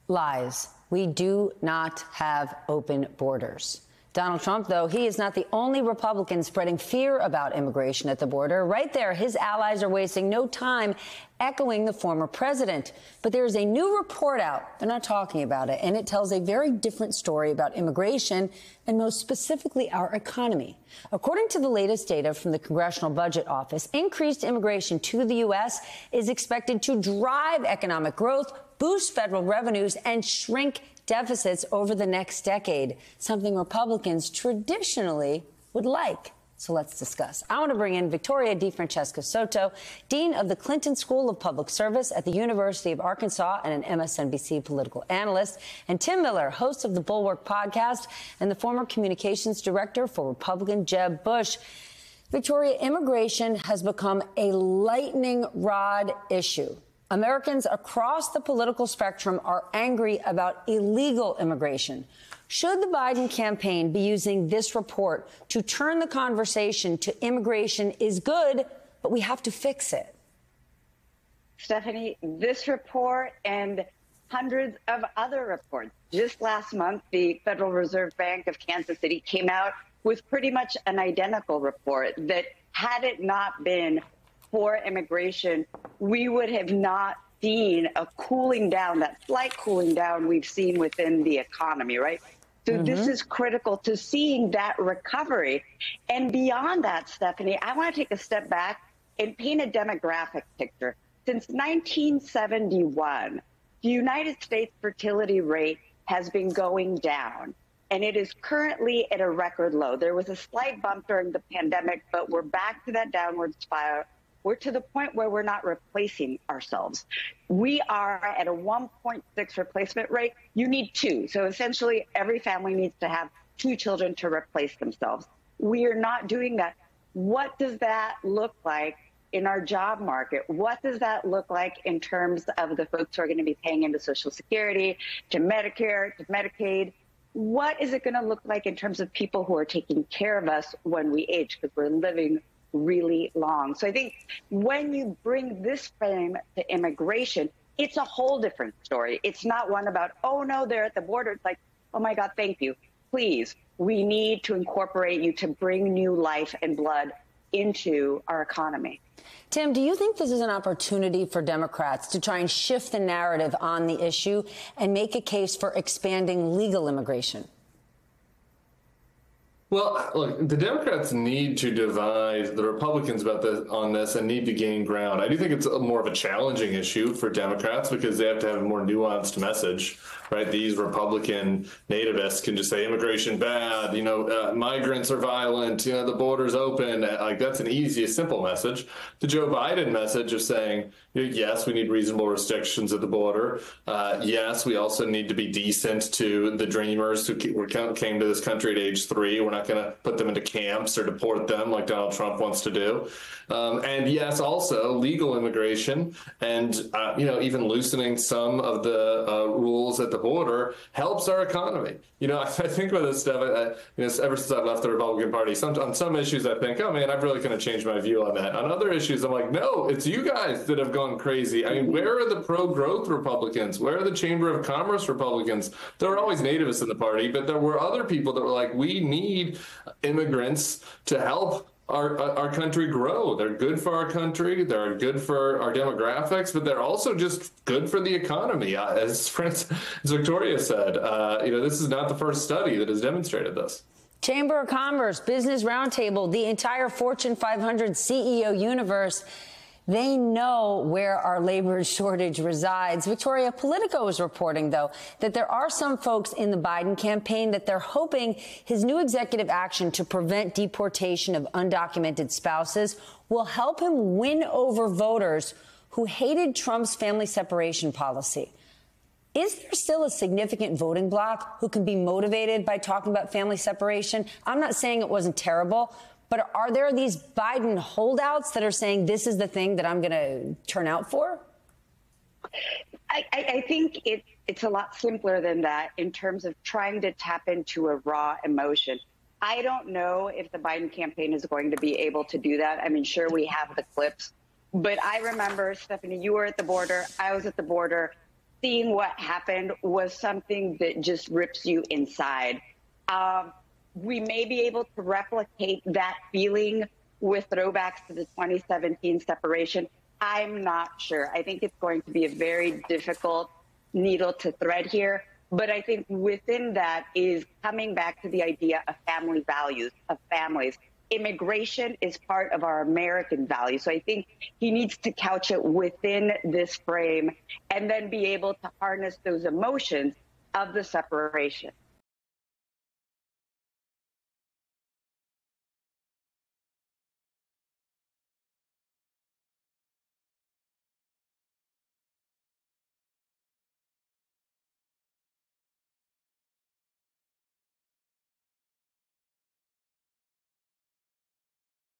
Lies. We do not have open borders. Donald Trump, though, he is not the only Republican spreading fear about immigration at the border. Right there, his allies are wasting no time echoing the former president. But there is a new report out. They're not talking about it. And it tells a very different story about immigration and most specifically our economy. According to the latest data from the Congressional Budget Office, increased immigration to the U.S. is expected to drive economic growth, boost federal revenues, and shrink deficits over the next decade, something Republicans traditionally would like. So let's discuss. I want to bring in Victoria DeFrancesco Soto, Dean of the Clinton School of Public Service at the University of Arkansas and an MSNBC political analyst, and Tim Miller, host of the Bulwark podcast and the former communications director for Republican Jeb Bush. Victoria, immigration has become a lightning rod issue. Americans across the political spectrum are angry about illegal immigration. Should the Biden campaign be using this report to turn the conversation to immigration is good, but we have to fix it? Stephanie, this report and hundreds of other reports. Just last month, the Federal Reserve Bank of Kansas City came out with pretty much an identical report that had it not been for immigration, we would have not seen a cooling down, that slight cooling down we've seen within the economy, right? So this is critical to seeing that recovery. And beyond that, Stephanie, I want to take a step back and paint a demographic picture. Since 1971, the United States fertility rate has been going down, and it is currently at a record low. There was a slight bump during the pandemic, but we're back to that downward spiral. We're to the point where we're not replacing ourselves. We are at a 1.6 replacement rate. You need 2. So essentially, every family needs to have 2 children to replace themselves. We are not doing that. What does that look like in our job market? What does that look like in terms of the folks who are going to be paying into Social Security, to Medicare, to Medicaid? What is it going to look like in terms of people who are taking care of us when we age, because we're living really long? So I think when you bring this frame to immigration, it's a whole different story. It's not one about, oh, no, they're at the border. It's like, oh, my God, thank you. Please, we need to incorporate you to bring new life and blood into our economy. Tim, do you think this is an opportunity for Democrats to try and shift the narrative on the issue and make a case for expanding legal immigration? Well, look, the Democrats need to divide the Republicans on this and need to gain ground. I do think it's more of a challenging issue for Democrats because they have to have a more nuanced message, right? These Republican nativists can just say immigration bad, migrants are violent, the border's open. Like, that's an easy, simple message. The Joe Biden message of saying, yes, we need reasonable restrictions at the border. Yes, we also need to be decent to the dreamers who came to this country at age 3. We're not going to put them into camps or deport them like Donald Trump wants to do. And yes, also legal immigration and, even loosening some of the rules at the border helps our economy. I think about this stuff, ever since I left the Republican Party, on some issues I think, oh man, I've really kind of changed my view on that. On other issues, I'm like, no, it's you guys that have gone crazy. I mean, where are the pro-growth Republicans? Where are the Chamber of Commerce Republicans? There were always nativists in the party, but there were other people that were like, we need immigrants to help our country grow. They're good for our country. They're good for our demographics, but they're also just good for the economy. As Victoria said, this is not the first study that has demonstrated this. Chamber of Commerce, Business Roundtable, the entire Fortune 500 CEO universe. They know where our labor shortage resides. Victoria, Politico is reporting, though, that there are some folks in the Biden campaign that they're hoping his new executive action to prevent deportation of undocumented spouses will help him win over voters who hated Trump's family separation policy. Is there still a significant voting bloc who can be motivated by talking about family separation? I'm not saying it wasn't terrible, but are there these Biden holdouts that are saying this is the thing that I'm going to turn out for? I think it's a lot simpler than that in terms of trying to tap into a raw emotion. I don't know if the Biden campaign is going to be able to do that. I mean, sure, we have the clips, but I remember, Stephanie, you were at the border. I was at the border. seeing what happened was something that just rips you inside. We may be able to replicate that feeling with throwbacks to the 2017 separation. I'm not sure. I think it's going to be a very difficult needle to thread here. But I think within that is coming back to the idea of family values, of families. Immigration is part of our American values. So I think he needs to couch it within this frame and then be able to harness those emotions of the separation.